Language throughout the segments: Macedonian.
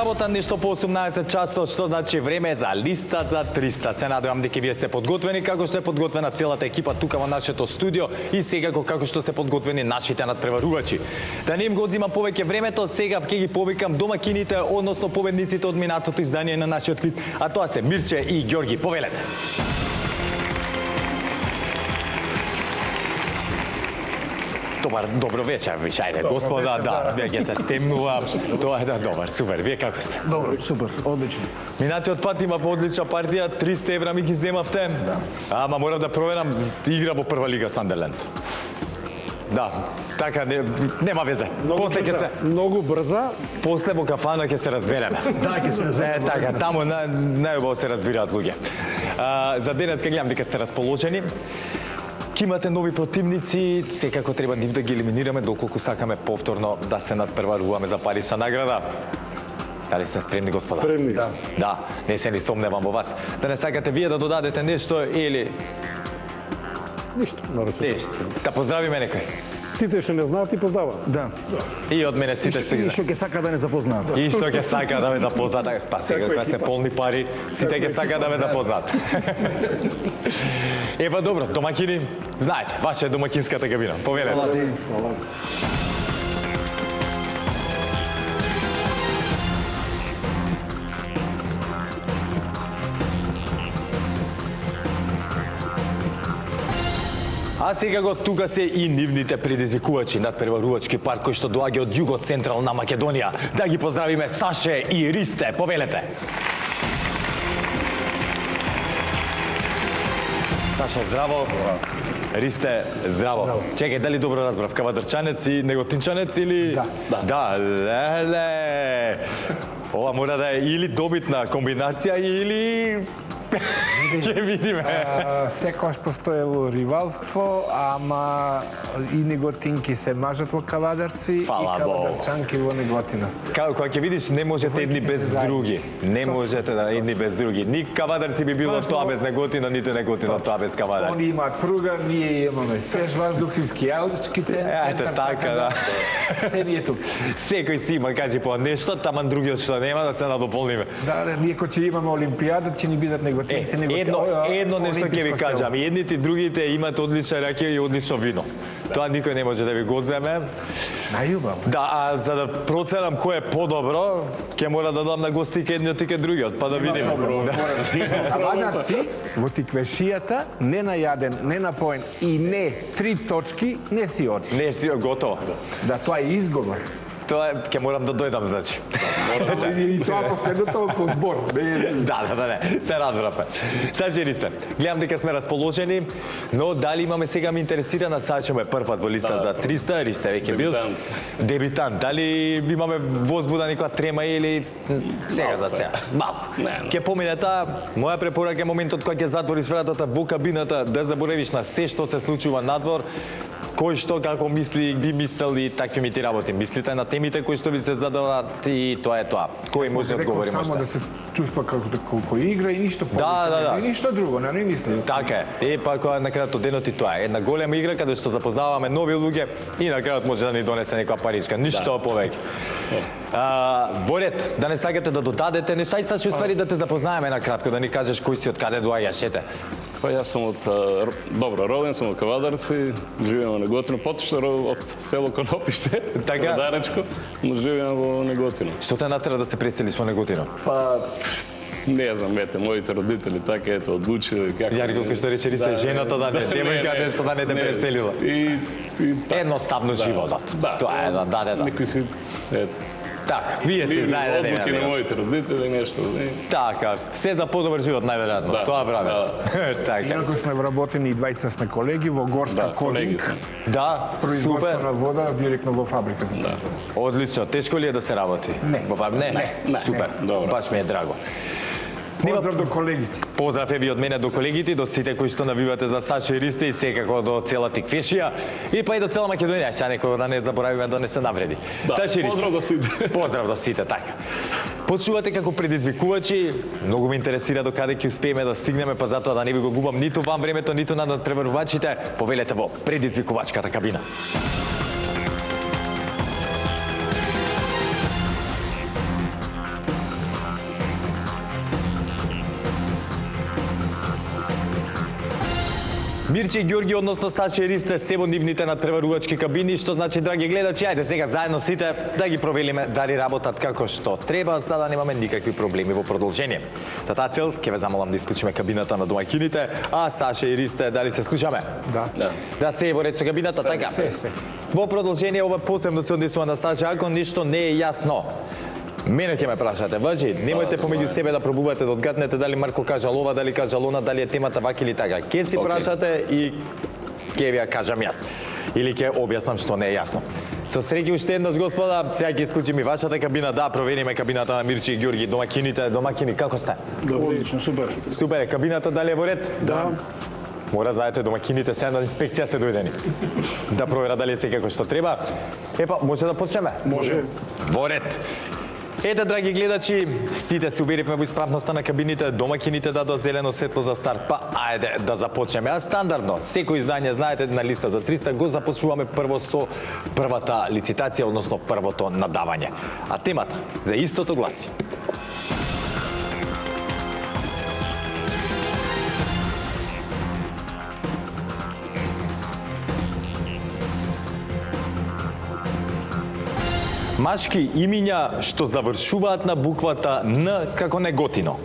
сабота, нешто по 18 часот, што значи време за листа за 300. Се надевам дека вие сте подготвени, како што е подготвена целата екипа тука во нашето студио и секако како што се подготвени нашите надпреварувачи. Да не им го одзимам повеќе времето, сега ќе ги повикам домакините, односно победниците од минатото издание на нашиот квиз, а тоа се Мирче и Ѓорги. Повелете. Добро вечер, вишајде, господа, да, веќе се стемнува, тоа е добар, супер, вие како сте? Добро, супер, одлично. Минатиот пат има одлична партија, 300 евра ми ги земавте, ама морам да проверам, игра во прва лига Сандерленд. Да, така, нема везе. После ќе се Многу брза. После во кафана ќе се разбереме. Да, ќе се разбереме. Така, таму најубаво се разбираат луѓе. За денес гледам дека сте расположени. Ке имате нови противници, секако треба нив да ги елиминираме доколку сакаме повторно да се надпреваруваме за парична награда. Дали сте спремни, господа? Спремни. Да, не се ни сомневам во вас. Да не сакате вие да додадете нешто или... Ништо, нарочно. Нешто. Да поздравиме некој. Сите што не знаат и поздраваат. Да. И од мене сите што ги И знаат. што ќе сака да не запознаат. И што ќе сака да ме запознаат. Па сега кога сте полни пари, сите ќе сака да ме запознаат. Ева добро, домакини, знаете, ваша е домакинската кабина. Повелете. Фала ти. А сега го тука се и нивните предизвикувачи надпреварувачки парк кој што доаѓа од југо-централна Македонија. Да ги поздравиме Саше и Ристе. Повелете. Саше, здраво. Ристе, здраво. Чекај, дали добро разбрав? Кавадарчанец и неготинчанец или... Да, леле. Ова мора да е или добитна комбинација или... Ќе видиме. Секогаш постоело ривалство, ама и неготинки се мажат во кавадарци Фала и Богу. кавадарчанки во неготина. Кога ќе видиш, не можете едни без други. Не можете да едни без други. Ни кавадарци би било тоа без неготина, ниту неготина тоа без Они кавадарци. имаат пруга, ние имаме свеж воздух и скијаличките. Ете, така, да. Се ни е тук. Секој си има, кажи по нешто, таман другиот што нема, да се надополниме. Да, ние кој ќе имаме олимпијадот, ќе ни бидат неготинци, Едно нешто ќе ви кажам, и едните и другите имаат одлична ракија и одлично вино. Тоа никој не може да ви го одземе. Најубаво. Да, а за да проценам кој е подобро, ќе мора да дам на гости ке едниот и ке другиот, па да видиме. Кавадарци во тиквешијата, не најаден, не напоен и не 3 точки, не си одиш. Не си готово. Да, тоа е изговор. Тоа ќе морам да дојдам, значи. И тоа последното по збор. Да, се разбрапе. Саше Ристе, гледам дека сме расположени, но дали имаме сега ме интересира на Саше ме прв пат во листа за 300, Ристе веќе бил дебитант. Дали имаме возбуда некоја трема или сега за сега? Малку. Ќе помине таа, моја препорака е моментот кога ќе затвориш вратата во кабината да заборавиш на се што се случува надвор. Кој што како мисли, би мислел и такви ми ти работи. Мислите на темите кои што ви се задаваат и тоа е тоа. Кој може да одговори Само да можда? се чувства како игра и ништо повеќе. Да. И ништо друго, не мисли. Така е. Па кога на крајот од денот и тоа е една голема игра каде што запознаваме нови луѓе и на крајот може да ни донесе некоја паричка, ништо повеќе. Во ред, да не сакате да додадете нешто, ај сад уствари да те запознаеме на кратко, да ни кажеш кој си, од каде доаѓаш, ете. Па јас сум од добро, роден сум од Кавадарци, живеам во Неготино, поточно од село Конопиште, Така. Даречко, но живеам во Неготино. Што те натера да се преселиш во Неготино? Па не знам, моите родители така одлучиле како. Јарко кој што рече Ристе, жената да не, девојка нешто да не те преселила. И Едноставно животот. Тоа е, да. Некои си Така, вие се знаете одлуки на моите родители нешто. Така, се за подобар живот најверојатно. Тоа прави. Така. Инаку сме вработени и двајца сме колеги во Горска Кодинг. Да, Производство супер. на вода директно во фабрика. Одлично. Тешко ли е да се работи? Не. Не. Супер. Добро. Баш ми е драго. Поздрав до колегите. Поздрав еби од мене до колегите, до сите кои што навивате за Саше и Ристе и секако до цела тиквешија и па и до цела Македонија, сега некој да не заборавиме да не се навреди. Саше и Ристе. Поздрав до сите. Поздрав до сите, така. Почувате како предизвикувачи, многу ме интересира до каде ќе успееме да стигнеме, па затоа да не ви го губам ниту вам времето, ниту на надпреварувачите, повелете во предизвикувачката кабина. Мирче и Ѓорги, односно Саша и Ристе, се во нивните надпреварувачки кабини, што значи, драги гледачи, ајде сега заедно сите да ги провериме дали работат како што треба, за да немаме никакви проблеми во продолжение. За таа цел ќе ве замолам да исклучиме кабината на домаќините, а Саша и Ристе, дали се слушаме? Да се е во ред со кабината, така? Се. Во продолжение ова посебно се однесува на Саша, ако ништо не е јасно. Мене ќе ме прашате, важи, немојте помеѓу себе да пробувате да одгаднете дали Марко кажал ова, дали кажал она, дали е темата вака или така. Ке си прашате и ќе ви ја кажам јас. Или ќе објаснам што не е јасно. Со среќа уште еднаш, господа, сега ќе исклучим и вашата кабина, да, провериме кабината на Мирче и Ѓорги, домакини, како сте? Одлично, супер. Супер, кабината дали е во ред? Да. Мора, знаете, домакините се на инспекција се дојдени. Да проверат дали е се како што треба. Епа, може да почнеме? Може. Во ред. Ете, драги гледачи, сите се уверивме во исправноста на кабините, домакините дадоа зелено светло за старт, па ајде да започнеме. А стандардно, секој издание, знаете, на листа за 300 го започнуваме прво со првата лицитација, односно првото надавање. А темата за истото гласи: машки имиња што завршуваат на буквата Н како неготино.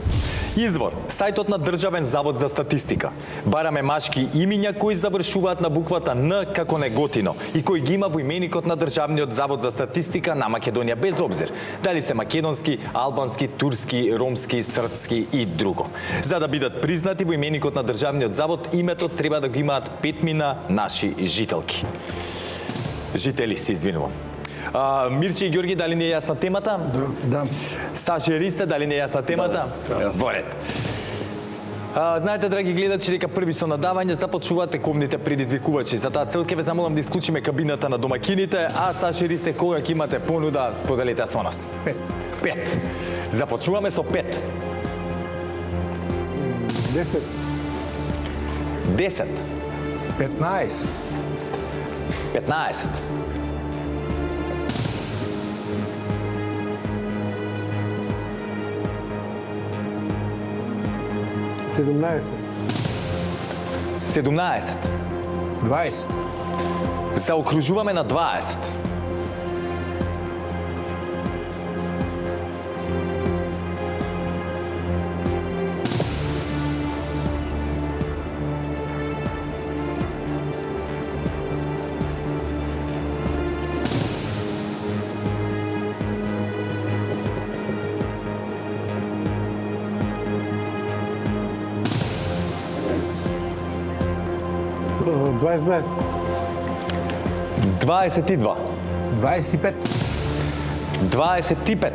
Извор, сајтот на Државен завод за статистика. Бараме машки имиња кои завршуваат на буквата Н како неготино и кои ги има во именикот на Државниот завод за статистика на Македонија без обзир дали се македонски, албански, турски, ромски, српски и друго. За да бидат признати во именикот на Државниот завод, името треба да го имаат 5 наши жителки. Жители, се извинувам. Мирче и Ѓорги, дали не е јасна темата? Да. Саша и Ристе, дали не е јасна темата? Да. Во ред. Знаете, драги гледачи, дека први со надавање започнуваат тековните предизвикувачи. За таа цел ќе ве замолам да исклучиме кабината на домакините, а Саша и Ристе, кога ќе имате понуда, споделете со нас. 5. Започнуваме со 5. 10. 10. 15. 15. 17. 17. 20. Заокружуваме на 20. 22. 22. 25. 25.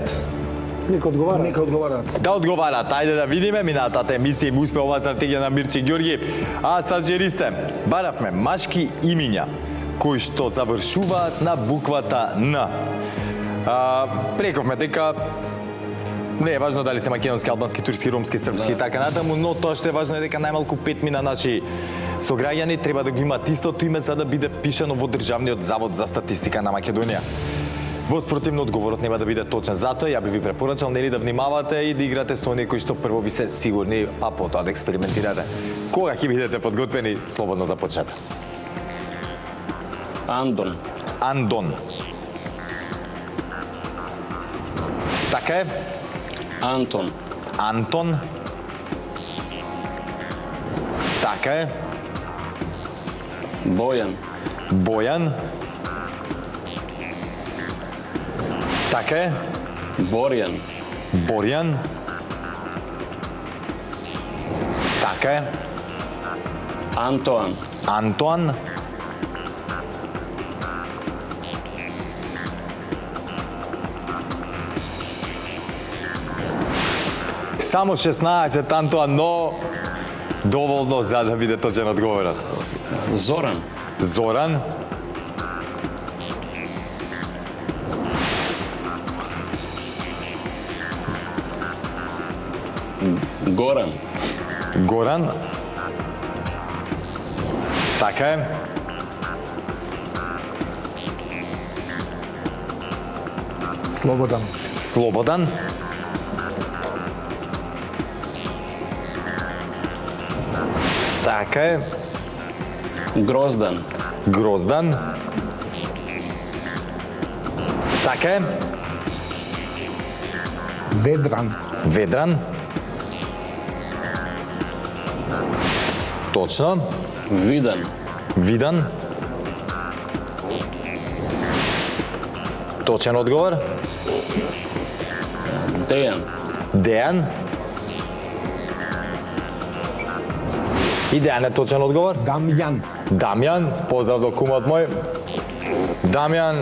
Нека одговара. Да одговарат. Ајде да видиме минатата емисија и успе оваа стратегија на Мирче и Ѓорги. А Саша и Ристе, баравме машки имиња кои што завршуваат на буквата Н. Прековме дека не е важно дали се македонски, албански, турски, ромски, српски и така натаму, но тоа што е важно е дека најмалку 5 наши сограѓани треба да го имаат истото име за да биде впишано во Државниот завод за статистика на Македонија. Во спротивно одговорот нема да биде точен. Затоа ја би ви препорачал нели да внимавате и да играте со оние кои што прво ви се сигурни, а потоа да експериментирате. Кога ќе бидете подготвени, слободно започнете. Андон. Андон. Така е. Антон. Антон. Така е. Бојан. Бојан. Така е. Борјан. Борјан. Така е. Антоан. Антоан. Само 16, Антоан, но доволно за да биде точен одговорот. Зоран. Зоран. Горан. Горан. Така е. Слободан. Слободан. Така е. Гроздан. Гроздан. Така е. Ведран. Ведран. Точно. Видан. Видан. Точен одговор. Дејан. Дејан. И Дејан е точен одговор. Дамјан. Дамјан, поздрав до кумот мој. Дамјан,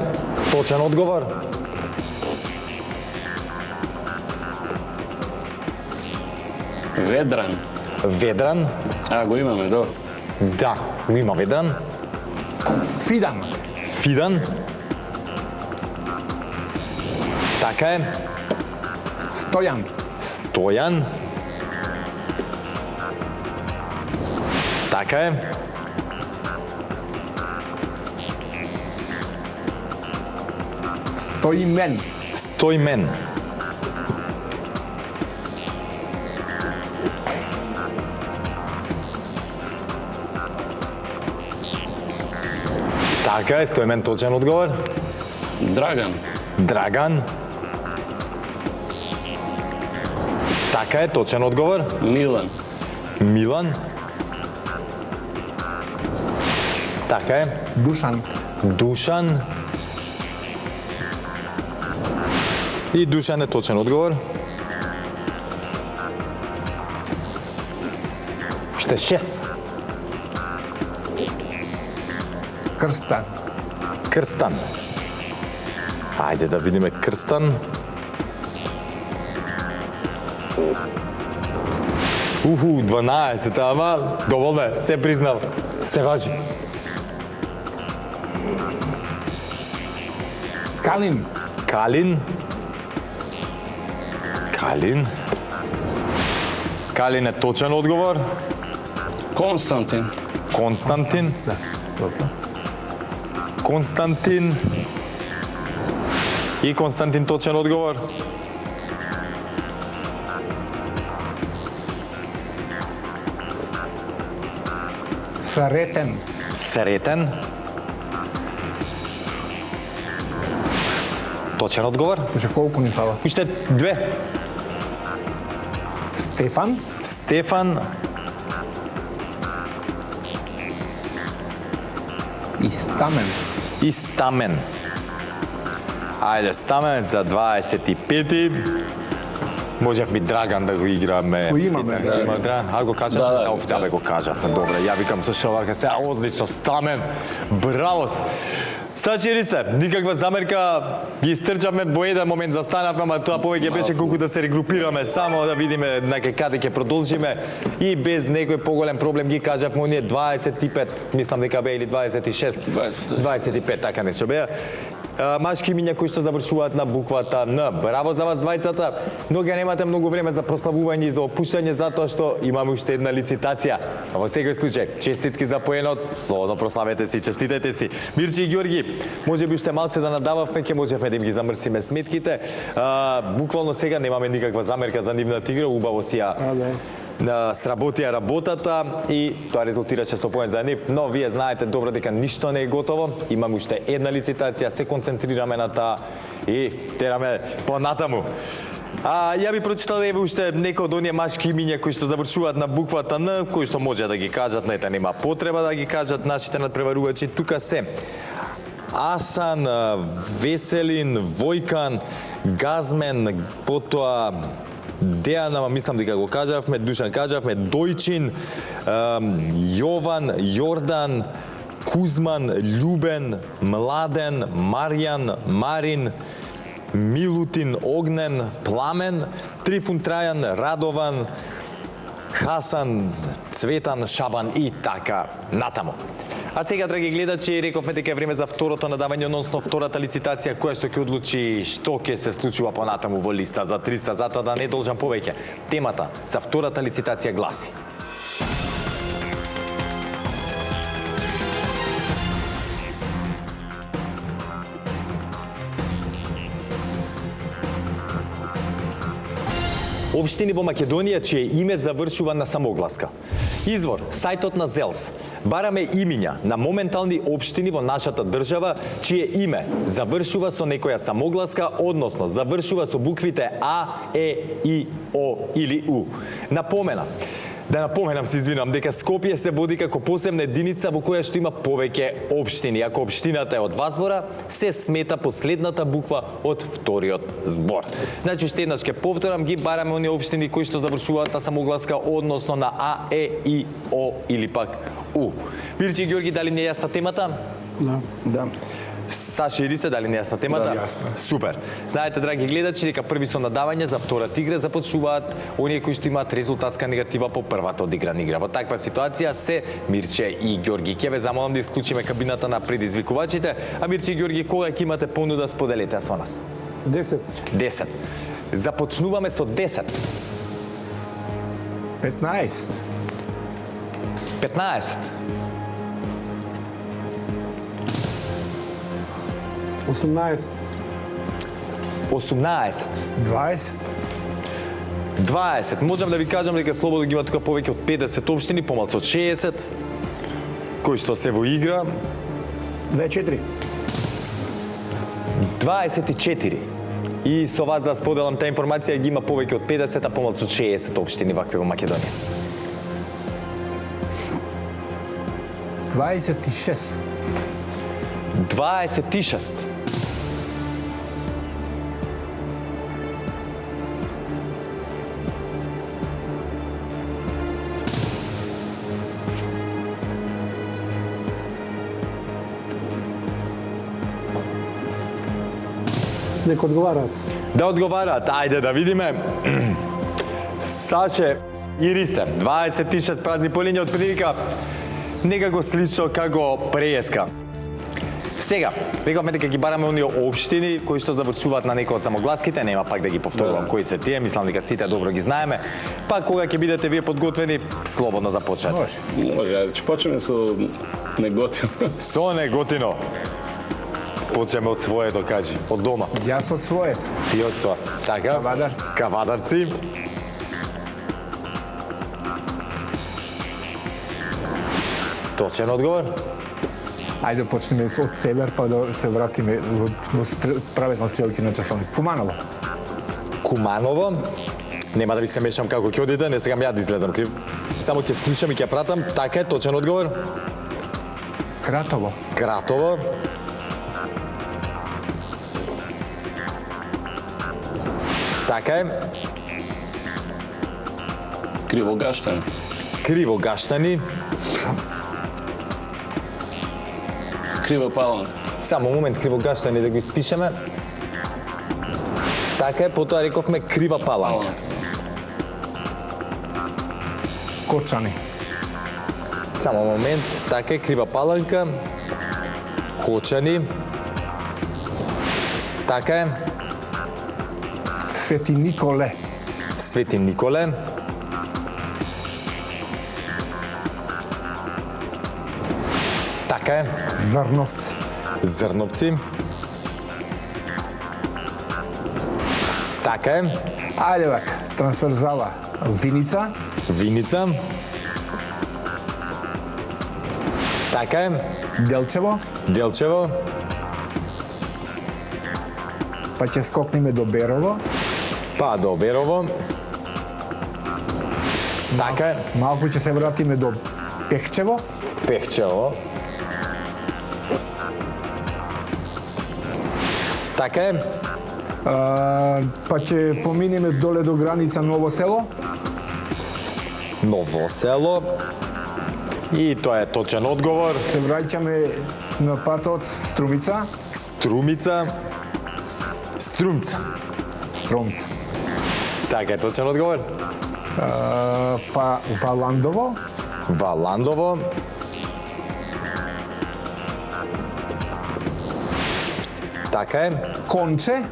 точен одговор. Ведран. Ведран. Го имаме, до. Да, го има Ведран. Фидан. Фидан. Така е. Стојан. Стојан. Така е. Стоимен. Стојмен. Така е, Стојмен точен одговор. Драган. Драган. Така е, точен одговор. Милан. Милан. Така е. Душан. Душан. И Душан е точен одговор. Уште 6. Крстан. Крстан. Ајде да видиме Крстан. Уху, 12, ама доволно е, се признав, се важи. Калин. Калин. Калин. Калин е точен одговор. Константин. Константин. Да, добро. Константин. И Константин точен одговор. Сретен. Сретен. Точен одговор. Уште колку ни фала? Уште 2. Стефан. Стефан. И Стамен. И Стамен. Ајде, Стамен за 25-ти. Можевме Драган да го играме. Го имаме, да. Има Драган. А го кажавме? Да, Да, да, го кажавме. Добре, ја викам со шалака се, одлично, Стамен. Браво! Сачери се, никаква замерка, ги истрчавме во еден момент, застанавме, ама тоа повеќе беше колку да се регрупираме, само да видиме на каде ќе продолжиме и без некој поголем проблем ги кажавме оние 25, мислам дека беа или 26, 25, така нешто беа. Машки имиња кои што завршуваат на буквата Н. Браво за вас двајцата, но ќе немате многу време за прославување и за опуштање затоа што имаме уште една лицитација. А во секој случај, честитки за поенот, слободно прославете си, честитете си. Мирче и Ѓорги, можеби уште малце да надававме, ќе можеме да им ги замрсиме сметките. Буквално сега немаме никаква замерка за нивната игра, убаво си ја сработија работата и тоа резултираше со поен за нив, но вие знаете добро дека ништо не е готово, имаме уште една лицитација, се концентрираме на таа и тераме понатаму. Ја би прочитал еве уште некои од оние машки имиња кои што завршуваат на буквата Н, кои што може да ги кажат, нета нема потреба да ги кажат нашите надпреварувачи, тука се Асан, Веселин, Војкан, Газмен, потоа Дејан, ама мислам дека го кажавме, Душан кажавме, Дојчин, Јован, Јордан, Кузман, Љубен, Младен, Марјан, Марин, Милутин, Огнен, Пламен, Трифун, Трајан, Радован, Хасан, Цветан, Шабан и така натаму. А сега, драги гледачи, рековме дека е време за второто надавање, односно втората лицитација која што ќе одлучи што ќе се случува понатаму во листа за 300, затоа да не должам повеќе. Темата за втората лицитација гласи: Општини во Македонија чие име завршува на самогласка. Извор, сајтот на ЗЕЛС. Бараме имиња на моментални општини во нашата држава чие име завршува со некоја самогласка, односно завршува со буквите А, Е, И, О или У. Да напоменам, се извинувам, дека Скопје се води како посебна единица во која што има повеќе општини. Ако општината е од два збора, се смета последната буква од вториот збор. Значи, уште еднаш ќе повторам, ги бараме оние општини кои што завршуваат на самогласка, односно на А, Е, И, О или пак У. Мирче и Георги, дали не е јасна темата? Да. Саша и Ристе, дали не е јасна темата? Да, јасно. Супер. Знаете, драги гледачи, дека први со надавање за втората игра започнуваат оние кои што имаат резултатска негатива по првата одиграна игра. Во таква ситуација се Мирче и Георги. Ќе ве замолам да исклучиме кабината на предизвикувачите, а Мирче и Георги, кога ќе имате понуда, споделете со нас. 10. 10. Започнуваме со 10. 15. 15. 18. 18. 20. 20. Можам да ви кажам дека слободно ги има тука повеќе од 50 општини, помалку од 60, кои што се во игра. 24. 24. И со вас да споделам таа информација, ги има повеќе од 50, а помалку од 60 општини вакви во Македонија. 26. 26. Нека одговараат. Да одговараат, ајде да видиме. Саше и Ристе, 26 празни полиња од прилика, некако слично како преска. Сега, рековме дека ги бараме оние општини кои што завршуваат на некој од самогласките, нема пак да ги повторувам кои се тие, мислам дека сите добро ги знаеме. Па кога ќе бидете вие подготвени, слободно започнете. Може. Може, ајде, ќе почнеме со неготино. Со неготино. Почнеме од своето, кажи, од дома. Јас од своето. Ти од своето. Така? Кавадарци. Кавадарци. Точен одговор. Ајде почнеме од север, па да се вратиме во правесно стрелки на часовник. Куманово. Куманово. Нема да ви се мешам како ќе одите, не сегам ја да излезам крив. Само ќе слушам и ќе пратам. Така е, точен одговор. Кратово. Кратово. Така е. Кривогаштани. Кривогаштани. Крива Паланка. Само момент, Кривогаштани да го испишеме. Така е, потоа рековме Крива Паланка. Кочани. Само момент, така е, Крива Паланка. Кочани. Така е. Свети Николе. Свети Николе. Така е. Зрновци. Зрновци. Така е. Ајде вака, трансферзала. Виница. Виница. Така е. Делчево. Делчево. Па ќе скокнеме до Берово. Па до Берово. Така е. Малку ќе се вратиме до Пехчево. Пехчево. Така е. Па ќе поминеме доле до граница Ново село. Ново село. И тоа е точен одговор. Се враќаме на патот Струмица. Струмица. Струмца. Струмца. Така е точен одговор. Па Валандово. Валандово. Така е. Конче.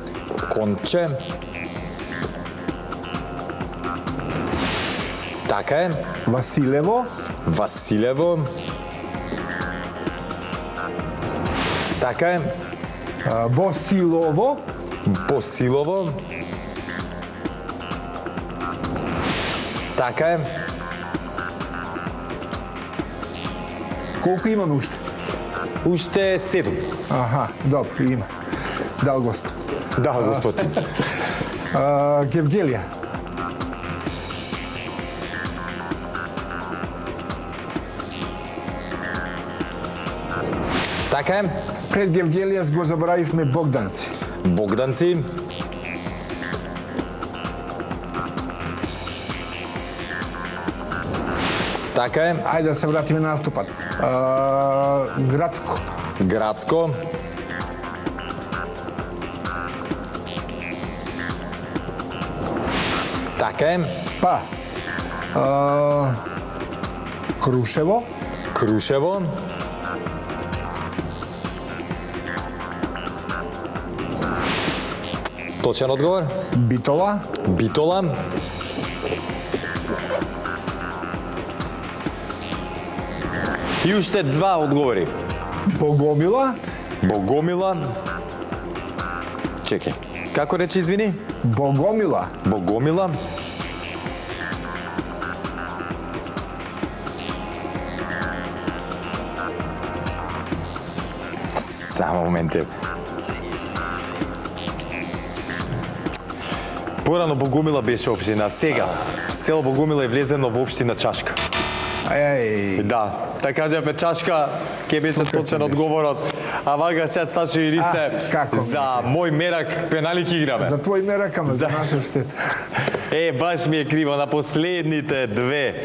Конче. Така е. Василево. Василево. Така е. Босилово. Босилово. Така е. Колку имаме уште? Уште 7. Аха, добро, има. Дал Господ. Да, Господ. Гевгелија. Така е. Пред Гевгелија го заборавивме Богданци. Богданци. Така е. Ајде да се вратиме на автопат. Градско. Градско. Така е. Па. Крушево. Крушево. Точен одговор. Битола. Битола. И уште 2 одговори. Богомила. Богомила. Чекај. Како рече, извини? Богомила. Богомила. Само моменте. Порано Богомила беше општина, сега село Богомила е влезено во општина Чашка. Ај. Да, така кажеме Чашка, ќе беше точен одговорот. А вага сега Сашо и Ристе како за мој мерак пенали ќе играме. За твој мерак, ама за наша штета. Баш ми е криво на последните 2.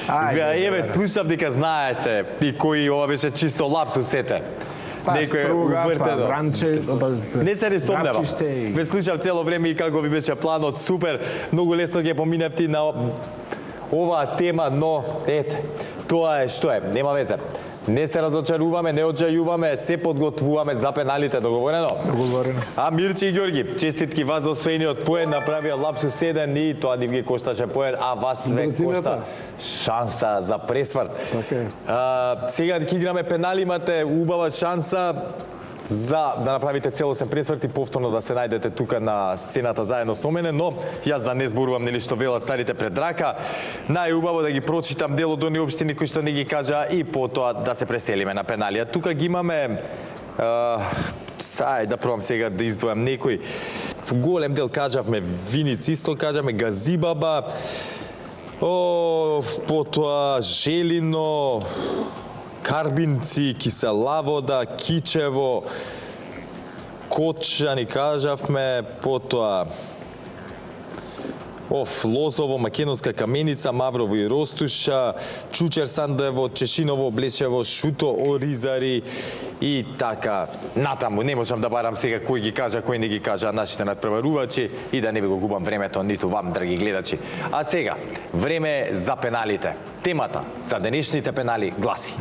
Ајде, Еве, слушав дека знаете и кој ова беше чисто лапсус сете. Па струга, па вранче, Не се сомневам. врачиште и- Ве слушав цело време и како ви беше планот, супер. Многу лесно ќе поминавте на оваа тема, но ете, тоа е што е, нема везе. Не се разочаруваме, не оджајуваме, се подготвуваме за пеналите, договорено? Договорено. А Мирче и Ѓорги, честитки вас за освоениот поен, направија лапсус 1 и тоа нив ги кошташе поен, а вас све Брзината. кошта шанса за пресврт. Така е. Сега ќе играме пенали, имате убава шанса за да направите целосен пресврт и повторно да се најдете тука на сцената заедно со мене, но јас да не зборувам нели што велат старите пред рака, најубаво да ги прочитам дел од оние општини кои што не ги кажа и потоа да се преселиме на пеналија. Тука ги имаме сај да пробам сега да издвојам некој. Голем дел кажавме Виниц, исто кажавме Газибаба, потоа Желино, Карбинци, Киселавода, Кичево, Коча ни кажавме, потоа Лозово, Македонска Каменица, Маврово и Ростуша, Чучер Сандоево, Чешиново, Блешево, Шуто, Оризари и така натаму. Не можам да барам сега кој ги кажа, кој не ги кажа нашите надпреварувачи и да не ви го губам времето ниту вам, драги гледачи. А сега, време за пеналите. Темата за денешните пенали гласи: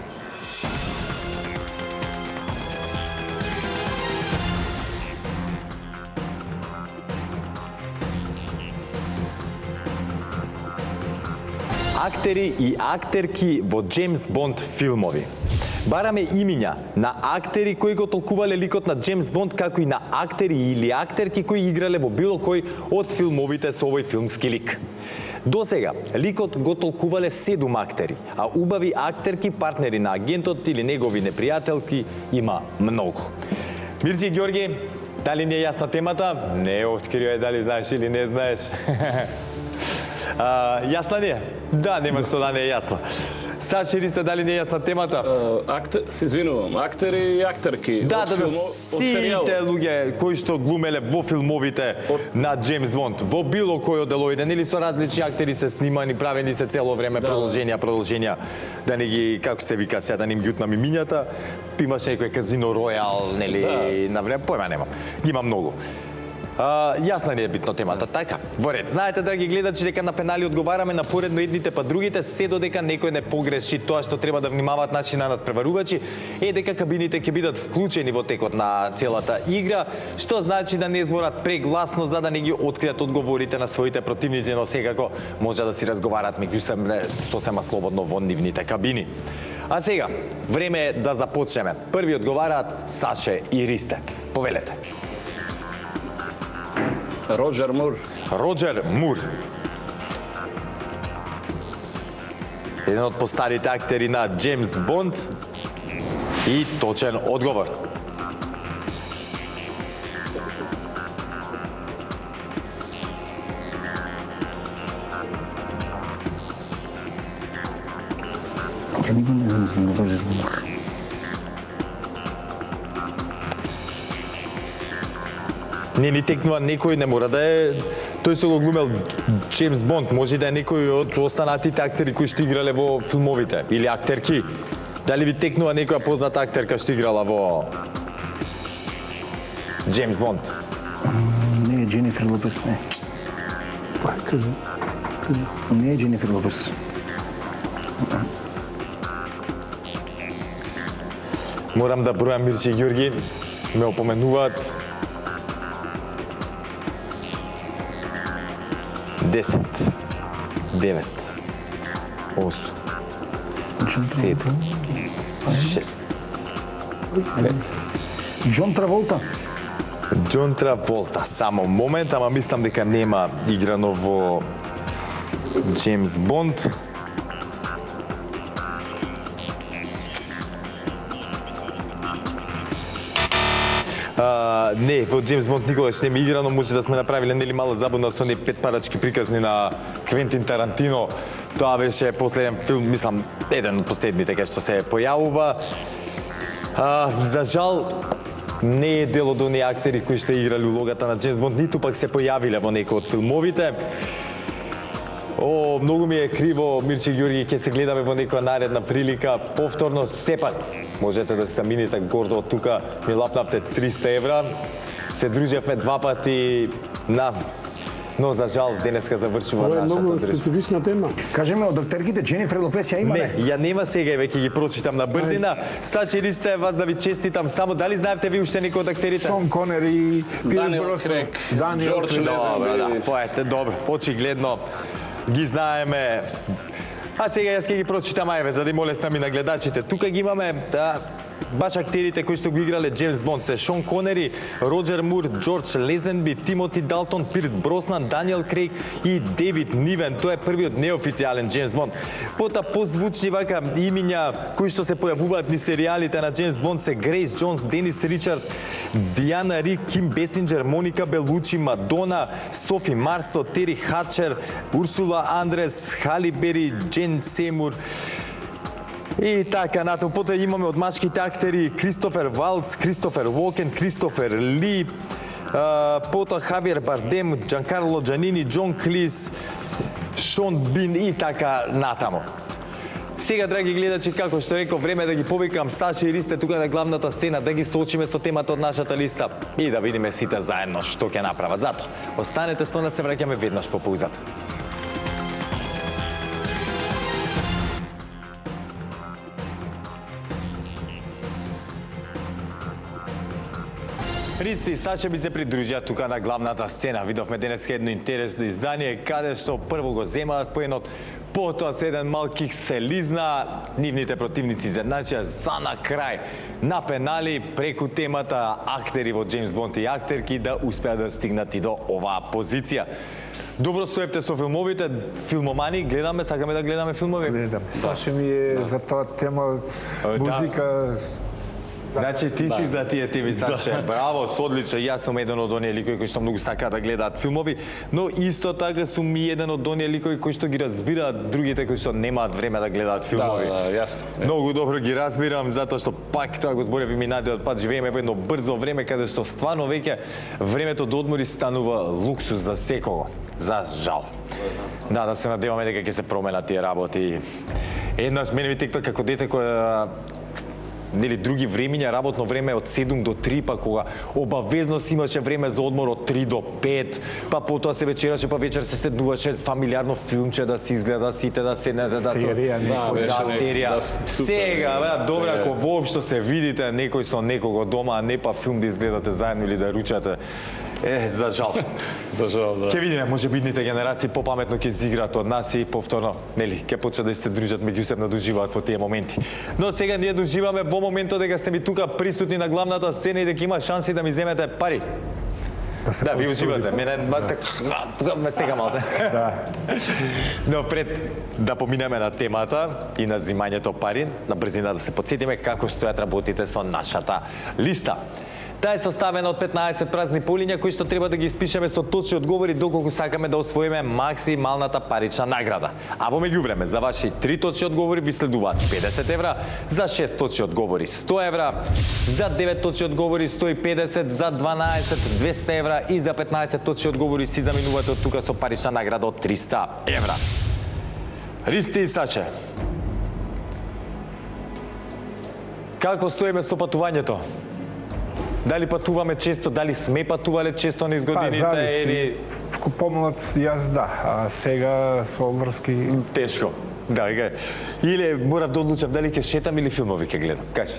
актери и актерки во Джеймс Бонд филмови. Бараме имиња на актери кои го толкувале ликот на Джеймс Бонд, како и на актери или актерки кои играле во било кој од филмовите со овој филмски лик. До сега, ликот го толкувале 7 актери, а убави актерки, партнери на агентот или негови непријателки има многу. Мирче и Ѓорги, дали не е јасна темата? Не откриој дали знаеш или не знаеш. Јасна не е? Да, нема што да не е јасна. Саши, Ристе, дали не е јасна темата? Се извинувам, актери и актерки Да, од да, серијалот. сите луѓе кои што глумеле во филмовите на Джеймс Бонд, во било кој од деловите, нели со различни актери се снимани, правени се цело време продолженија, да не ги, како се вика сега, да не им ѓутнам имињата, имаше некој Казино Ројал, нели, на време, појма немам, ги има многу. Јасна не е битно темата, така. Во ред, знаете, драги гледачи, дека на пенали одговараме на поредно едните па другите, се додека некој не погреши. Тоа што треба да внимаваат наши надпреварувачи е дека кабините ќе бидат вклучени во текот на целата игра, што значи да не зборат прегласно за да не ги откријат одговорите на своите противници, но секако може да си разговараат меѓу себе сосема слободно во нивните кабини. А сега, време е да започнеме. Први одговараат Саше и Ристе. Повелете. Роџер Мур. Роџер Мур. еден од постарите актери на Джеймс Бонд и точен одговор. Не ни текнува некој, не мора да е тој што го глумел Джеймс Бонд, може да е некој од останатите актери кои што играле во филмовите или актерки. Дали ви текнува некоја позната актерка што играла во Джеймс Бонд? Не е Дженифер Лопес, не. Кажи. Не е Дженифер Лопес. Морам да бројам Мирче и Ѓорги, ме опоменуваат. 10, 9, 8, 7, 6. Џон Траволта. Џон Траволта, само момент, ама мислам дека нема играно во Джеймс Бонд. Не, во Джеймс Бонд никогаш не ми играно, може да сме направиле нели мала забуна со оние 5 парачки приказни на Квентин Тарантино. Тоа беше последен филм, мислам, еден од последните кај што се појавува. За жал, не е дел од оние актери кои што играли улогата на Джеймс Бонд, ниту пак се појавиле во некој од филмовите. Многу ми е криво, Мирче Ѓорги, ќе се гледаме во некоја наредна прилика. Повторно, сепак, можете да се мините гордо од тука, ми лапнавте 300 евра. Се дружевме 2 пати но за жал денеска завршува Ова е нашата многу дружба. специфична тема. Кажеме од актерките Дженифер Лопес ја има, Не, ја нема сега и веќе ги прочитам на брзина. Сачи Ристе, вас да ви честитам само. Дали знаевте ви уште некој од актерите? Шон Конери, Пирс Даниел Броснан, Крейг, Даниел Джордж Крейг. Добро, да, поете, добро, очигледно ги знаеме. А сега јас ќе ги прочитам, ајве, за да им олеснам и на гледачите. Тука ги имаме баш актерите кои што го играле Джеймс Бонд се Шон Конери, Роџер Мур, Џорџ Лезенби, Тимоти Далтон, Пирс Броснан, Даниел Крейг и Девид Нивен. Тоа е првиот неофицијален Джеймс Бонд. Пота позвучни вака имиња кои што се појавуваат низ серијалите на Джеймс Бонд се Грейс Джонс, Денис Ричардс, Диана Рик, Ким Бесинџер, Моника Белучи, Мадона, Софи Марсо, Тери Хачер, Урсула Андрес, Хали Бери, Джен Семур. И така, натаму, потоа имаме од машките актери Кристофер Валц, Кристофер Уокен, Кристофер Ли, потоа Хавиер Бардем, Џанкарло Џанини, Џон Клис, Шон Бин и така натаму. Сега, драги гледачи, како што реков, време да ги повикам Саша и Ристе тука на главната сцена, да ги соочиме со темата од нашата листа и да видиме сите заедно што ќе направат. Затоа, останете со нас, се враќаме веднаш по паузата. Ристи и Саша би се придружија тука на главната сцена. Видовме денес едно интересно издание, каде што прво го земаат поенот, потоа со еден мал кик се лизна, нивните противници изедначија за на крај на пенали преку темата актери во Джеймс Бонд и актерки да успеат да стигнат и до оваа позиција. Добро стоевте со филмовите, филмомани, гледаме, сакаме да гледаме филмови. Гледаме. Саша ми е за тоа тема од музика. Значи ти си за тие теми, Саше. Браво, со одлично. Јас сум еден од оние ликови кои што многу сакаат да гледаат филмови, но исто така сум и еден од оние ликови кои што ги разбираат другите кои што немаат време да гледаат филмови. Да, јасно. Многу добро ги разбирам, затоа што пак тоа го збореви минатиот пат, живееме во едно брзо време каде што стварно веќе времето до одмори станува луксус за секого. За жал. Да се надеваме дека ќе се променат тие работи. Еднаш мене ми текна како дете кој нели други времиња, работно време од 7 до 3, па кога обавезно си имаше време за одмор од 3 до 5, па потоа се вечераше, па вечер се седнуваше фамилиарно филмче да се изгледа, сите да седнете да Серија, да, серија. Сега, добро ако воопшто се видите некој со некого дома, а не па филм да изгледате заедно или да ручате. За жал. За жал, да. Ќе видиме, може би идните генерации попаметно ќе изиграат од нас и повторно, нели, ќе почнат да се дружат меѓусебно, да уживаат во тие моменти. Но сега ние доживаме во моментот дека сте ми тука присутни на главната сцена и дека има шанси да ми земете пари. Да, ви уживате. Мене тука ме стега малку. Да. Но пред да поминеме на темата и на зимањето пари, на брзина да се подсетиме како стојат работите со нашата листа. Таа е составена од 15 празни полиња кои што треба да ги испишеме со точни одговори доколку сакаме да освоиме максималната парична награда. А во меѓувреме за ваши 3 точни одговори ви следуваат 50 евра, за 6 точни одговори 100 евра, за 9 точни одговори 150, за 12 200 евра и за 15 точни одговори си заминувате од тука со парична награда од 300 евра. Ристи и Саче, како стоиме со патувањето? Дали патуваме често, дали сме патувале често низ годините зависи. или Помалац јас да, а сега со обврски тешко? Да, или морав да одлучам дали ќе шетам или филмови ќе гледам. Кажи.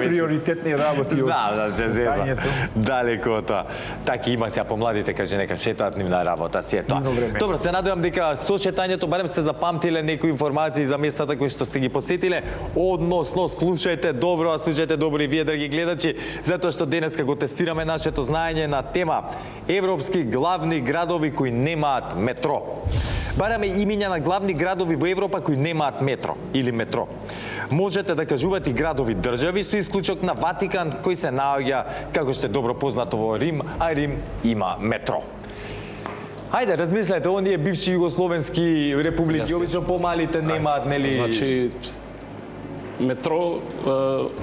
приоритетни работи од Да, се зева. седањето. Далеко од тоа. Така има сега помладите, каже нека шетаат нивна работа, си е тоа. Нивно време. Добро, се надевам дека со шетањето барем сте запамтиле некои информации за местата кои што сте ги посетиле, односно слушајте добро, а слушајте добро и вие драги гледачи, затоа што денеска го тестираме нашето знаење на тема европски главни градови кои немаат метро. Бараме имиња на главни градови во Европа кои немаат метро или метро. Можете да кажувате градови држави со исклучок на Ватикан кој се наоѓа, како што е добро познато, во Рим, а Рим има метро. Хајде, размислете, оние бивши југословенски републики, Јасно. обично помалите немаат, нели? Значи, метро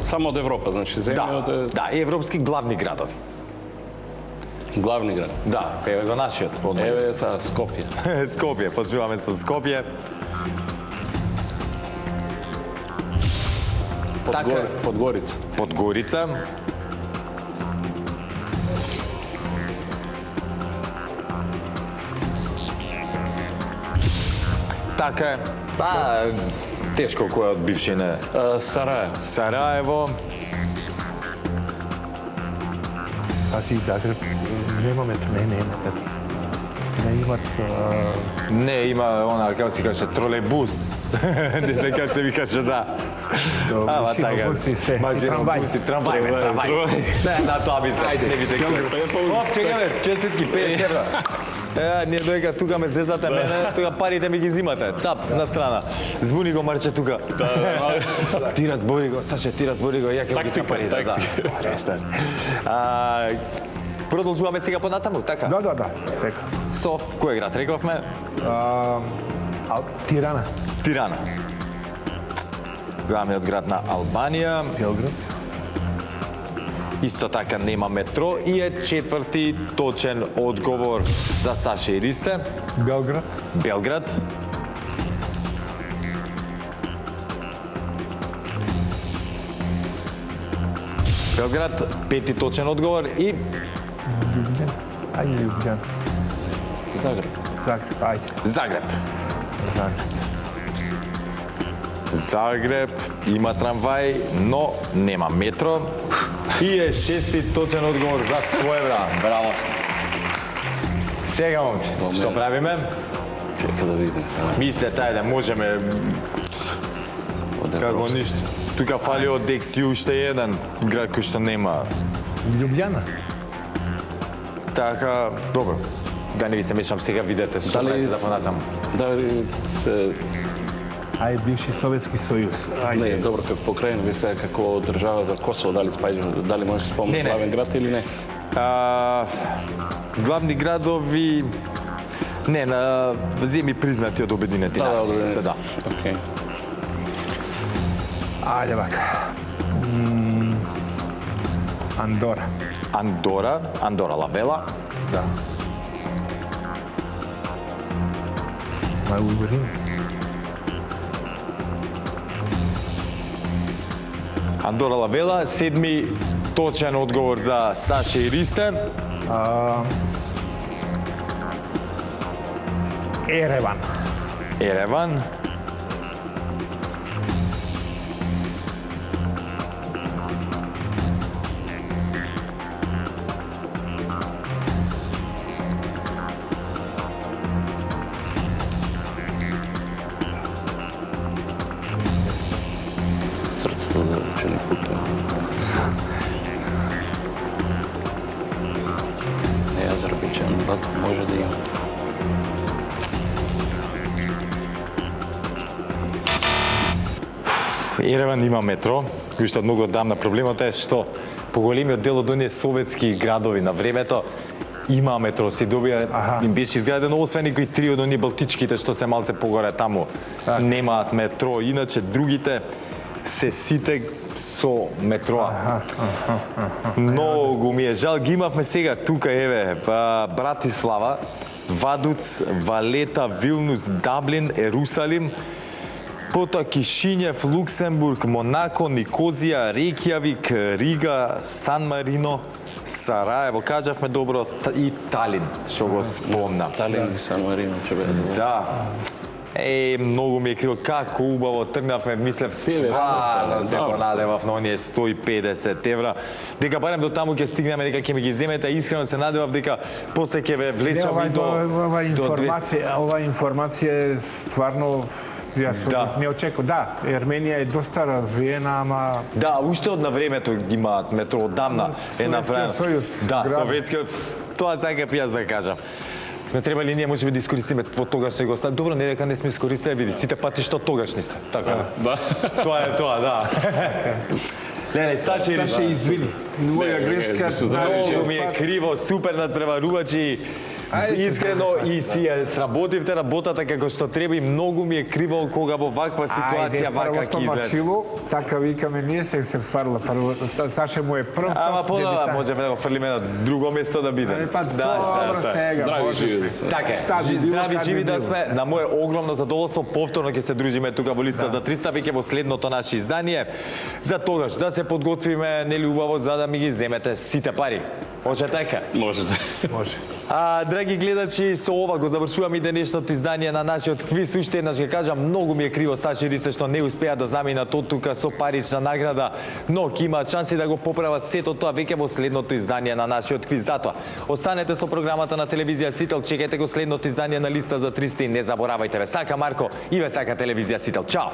само од Европа, значи земја од да, европски главни градови. главни град. Да, еве го нашиот. Еве са Скопје. Скопје, почнуваме со Скопје. Така. Подгорица. Подгорица. Така е. Тешко кој од бившине. Сараево. Сараево. Аз и Загреб немаме, не имат Не, има она, како се каже, тролејбус. Не знам како се викаше, да. буси се, и трамвај. Трамвај. Не, на тоа мислам. Не видите кој. Оп, чекаме, честитки, 50 евра. Ние дојка тука ме зезате мене, тука парите ми ги зимате. Тап, на страна. Збуни го Марче тука. Ти разбори го, Саше, ти разбори го, ја ќе ги за парите, да. Продолжуваме сега понатаму, така? Да, сега. Со кој град рековме? Тирана. Тирана. Главниот град на Албанија. Белград. Исто така нема метро и е четврти точен одговор за Саше и Ристе. Белград. Белград. Белград, пети точен одговор и Ljubljana. Ајде Ljubljana. Загреб. Загреб, ајде. Загреб. Загреб. Загреб има трамвај, но нема метро. И е шести точен одговор за 100 евра. Браво! Сега, момци, што правиме? Чека да видим сега. Мислете, ајде, можеме Од како европски. ништо. Тука фали од Дексију уште еден град кој што нема. Ljubljana. Така, добро. Да не ви се мешам сега, видете, што Дали правите да понатаму. Дали се Ај бивши Советски сојуз. не, Ајде. добро како покрајна, ви сега како држава за Косово, дали спаѓа, дали можеш да спомниш Не, не. главен град или не? Главни градови... Не, на земи признати од Обединети нации, што се да. Океј. Ајде вака. Андора. Андора Лавела. Да. Мај Рим. Андора Лавела, седми точен одговор за Саше и Ристе. Ереван. Ереван. Срцето да че не купа. Ереван има метро, уште од многу одамна. Проблемот е што поголемиот дел од оние советски градови на времето има метро, се добија, им беше изградено, освен некои три од оние балтичките што се малце погоре таму, немаат метро, иначе другите се сите со метроа. Многу ми е жал, ги имавме сега тука, еве, Братислава, Вадуц, Валета, Вилнус, Даблин, Ерусалим, потоа Кишинев, Луксембург, Монако, Никозија, Рејкјавик, Рига, Сан Марино, Сараево, кажавме добро, и Талин, што го спомнам. Талин и Сан Марино ќе биде. Да. Многу ми е криво, како убаво тргнавме, мислев стварно се понадевав на оние 150 евра. Дека барем до таму ќе стигнеме, дека ќе ми ги земете, искрено се надевав дека после ќе ве влечам и до... Ова информација е стварно... Јас не очекувам. Да, Ерменија е доста развиена, ама... Да, уште од на времето имаат метро, одамна е направено. Советскиот сојуз. Да, Советскиот, тоа сакав јас да кажам. Сме требали ние можеби да искористиме во тогашни го стан. Добро, не дека не сме искористиле, види, сите патишта тогашни се. Така. Да. Тоа е тоа, да. Леле, Саше извини. Моја грешка. Многу ми е криво, супер надпреварувачи. Искрено и си ја сработивте работата како што треба и многу ми е криво кога во ваква ситуација вака ќе излезе. Мачило, така викаме ние се фарла. Саше му е прв. Ама подобро можеме да го фрлиме на друго место да биде. Па добро сега. Здрави живи. Така, здрави живи да сме. На мое огромно задоволство повторно ќе се дружиме тука во листа за 300 веќе во следното наше издание. За тогаш да се подготвиме нели убаво за да ми ги земете сите пари. Може така? Можете. Може. Драги гледачи, со ова го завршувам и денешното издание на нашиот квиз. Уште еднаш ќе кажам, многу ми е криво Саше Ристе што не успеа да заминат од тука со парична награда, но ќе имаат шанси да го поправат сето тоа веќе во следното издание на нашиот квиз. Затоа, останете со програмата на телевизија Сител, чекајте го следното издание на листа за 300 и не заборавајте, ве сака Марко и ве сака телевизија Сител. Чао!